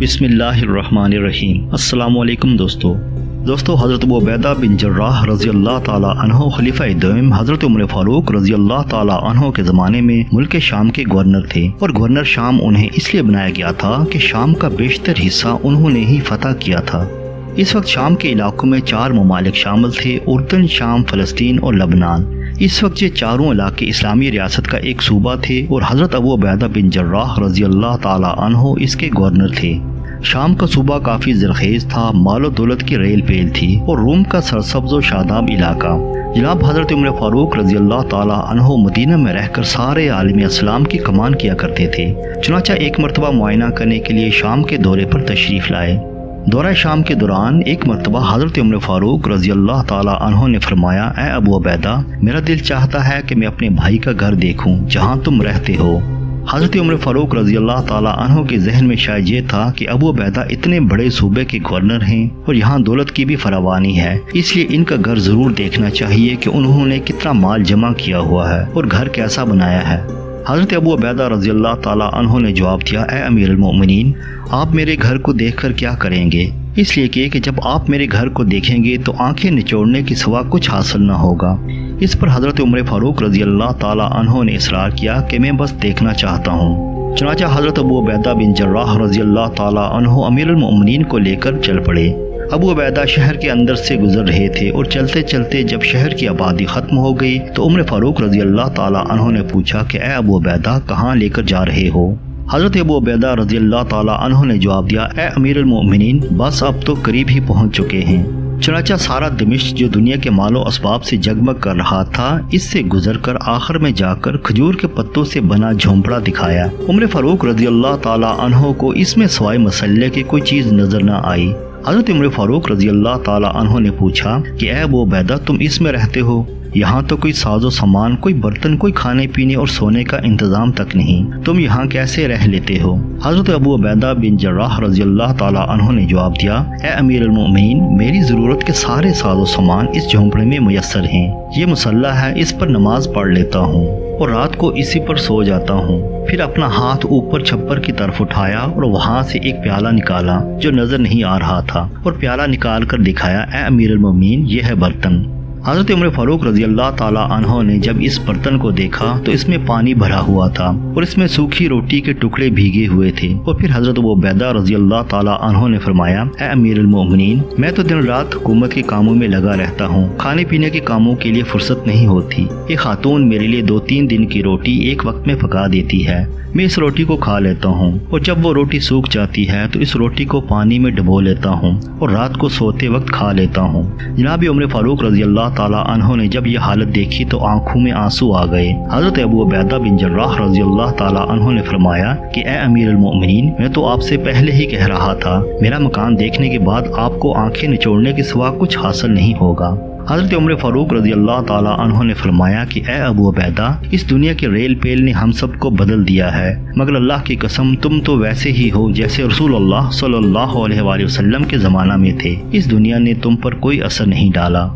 بسم اللہ الرحمن الرحیم۔ السلام علیکم دوستو حضرت ابو عبیدہ بن جراح رضی اللہ تعالی عنہ خلیفہ دوم حضرت عمر فاروق رضی اللہ تعالی عنہ کے زمانے میں ملک شام کے گورنر تھے، اور گورنر شام انہیں اس لیے بنایا گیا تھا کہ شام کا بیشتر حصہ انہوں نے ہی فتح کیا تھا۔ اس وقت شام کے علاقوں میں 4 ممالک شامل تھے: اردن، شام، فلسطین اور لبنان۔ اس وقت یہ چاروں علاقے اسلامی ریاست کا ایک صوبہ تھے، اور حضرت ابو عبیدہ بن جراح رضی اللہ تعالی عنہ اس کے گورنر تھے۔ شام کا صوبہ کافی زرخیز تھا، مال و دولت کی ریل پیل تھی، اور روم کا سرسبز و شاداب علاقہ۔ جناب حضرت عمر فاروق رضی اللہ تعالی عنہ مدینہ میں رہ کر سارے عالم اسلام کی کمان کیا کرتے تھے، چنانچہ ایک مرتبہ معائنہ کرنے کے لیے شام کے دورے پر تشریف لائے۔ دورہ شام کے دوران ایک مرتبہ حضرت عمر فاروق رضی اللہ تعالی عنہ نے فرمایا: اے ابو عبیدہ، میرا دل چاہتا ہے کہ میں اپنے بھائی کا گھر دیکھوں جہاں تم رہتے ہو۔ حضرت عمر فاروق رضی اللہ تعالی عنہ کے ذہن میں شاید یہ تھا کہ ابو عبیدہ اتنے بڑے صوبے کے گورنر ہیں اور یہاں دولت کی بھی فراوانی ہے، اس لیے ان کا گھر ضرور دیکھنا چاہیے کہ انہوں نے کتنا مال جمع کیا ہوا ہے اور گھر کیسا بنایا ہے۔ حضرت ابو عبیدہ رضی اللہ تعالی عنہ نے جواب دیا: اے امیر المؤمنین، آپ میرے گھر کو دیکھ کر کیا کریں گے؟ اس لیے کہ جب آپ میرے گھر کو دیکھیں گے تو آنکھیں نچوڑنے کی سوا کچھ حاصل نہ ہوگا۔ اس پر حضرت عمر فاروق رضی اللہ تعالی عنہ نے اصرار کیا کہ میں بس دیکھنا چاہتا ہوں۔ چنانچہ حضرت ابو عبیدہ بن جراح رضی اللہ تعالی عنہ امیر المؤمنین کو لے کر چل پڑے۔ ابو عبیدہ شہر کے اندر سے گزر رہے تھے، اور چلتے چلتے جب شہر کی آبادی ختم ہو گئی تو عمر فاروق رضی اللہ تعالی عنہ نے پوچھا کہ اے ابو عبیدہ، کہاں لے کر جا رہے ہو؟ حضرت ابو عبیدہ رضی اللہ تعالی عنہ نے جواب دیا: اے امیر المؤمنین، بس اب تو قریب ہی پہنچ چکے ہیں۔ چنانچہ سارا دمشق جو دنیا کے مال و اسباب سے جگمگ کر رہا تھا، اس سے گزر کر آخر میں جا کر کھجور کے پتوں سے بنا جھونپڑا دکھایا۔ عمر فاروق رضی اللہ تعالی عنہ کو اس میں سوائے مسلح کے کوئی چیز نظر نہ آئی۔ حضرت عمر فاروق رضی اللہ تعالی عنہ نے پوچھا کہ اے ابو عبیدہ، تم اس میں رہتے ہو؟ یہاں تو کوئی ساز و سامان، کوئی برتن، کوئی کھانے پینے اور سونے کا انتظام تک نہیں، تم یہاں کیسے رہ لیتے ہو؟ حضرت ابو عبیدہ بن جراح رضی اللہ تعالی عنہ نے جواب دیا: اے امیر المؤمنین، میری ضرورت کے سارے ساز و سامان اس جھونپڑے میں میسر ہیں۔ یہ مصلی ہے، اس پر نماز پڑھ لیتا ہوں اور رات کو اسی پر سو جاتا ہوں۔ پھر اپنا ہاتھ اوپر چھپر کی طرف اٹھایا اور وہاں سے ایک پیالہ نکالا جو نظر نہیں آ رہا تھا، اور پیالہ نکال کر دکھایا: اے امیر المؤمنین، یہ ہے برتن۔ حضرت عمر فاروق رضی اللہ تعالی عنہ نے جب اس برتن کو دیکھا تو اس میں پانی بھرا ہوا تھا، اور اس میں سوکھی روٹی کے ٹکڑے بھیگے ہوئے تھے۔ اور پھر حضرت ابو عبیدہ رضی اللہ تعالی عنہ نے فرمایا: اے امیر المؤمنین، میں تو دن رات حکومت کے کاموں میں لگا رہتا ہوں، کھانے پینے کے کاموں کے لیے فرصت نہیں ہوتی۔ یہ خاتون میرے لیے 2-3 دن کی روٹی ایک وقت میں پکا دیتی ہے، میں اس روٹی کو کھا لیتا ہوں، اور جب وہ روٹی سوکھ جاتی ہے تو اس روٹی کو پانی میں ڈبو لیتا ہوں اور رات کو سوتے وقت کھا لیتا ہوں۔ جناب عمر فاروق رضی اللہ تعالی عنہ نے جب یہ حالت دیکھی تو آنکھوں میں آنسو آ گئے۔ حضرت ابو عبیدہ بن جراح رضی اللہ تعالی عنہ نے فرمایا کہ اے امیر المؤمنین، میں تو آپ سے پہلے ہی کہہ رہا تھا، میرا مکان دیکھنے کے بعد آپ کو آنکھیں نچوڑنے کے سوا کچھ حاصل نہیں ہوگا۔ حضرت عمر فاروق رضی اللہ تعالی عنہ نے فرمایا کہ اے ابو عبیدہ، اس دنیا کے ریل پیل نے ہم سب کو بدل دیا ہے، مگر اللہ کی قسم تم تو ویسے ہی ہو جیسے رسول اللہ صلی اللہ علیہ وآلہ وسلم کے زمانہ میں تھے۔ اس دنیا نے تم پر کوئی اثر نہیں ڈالا۔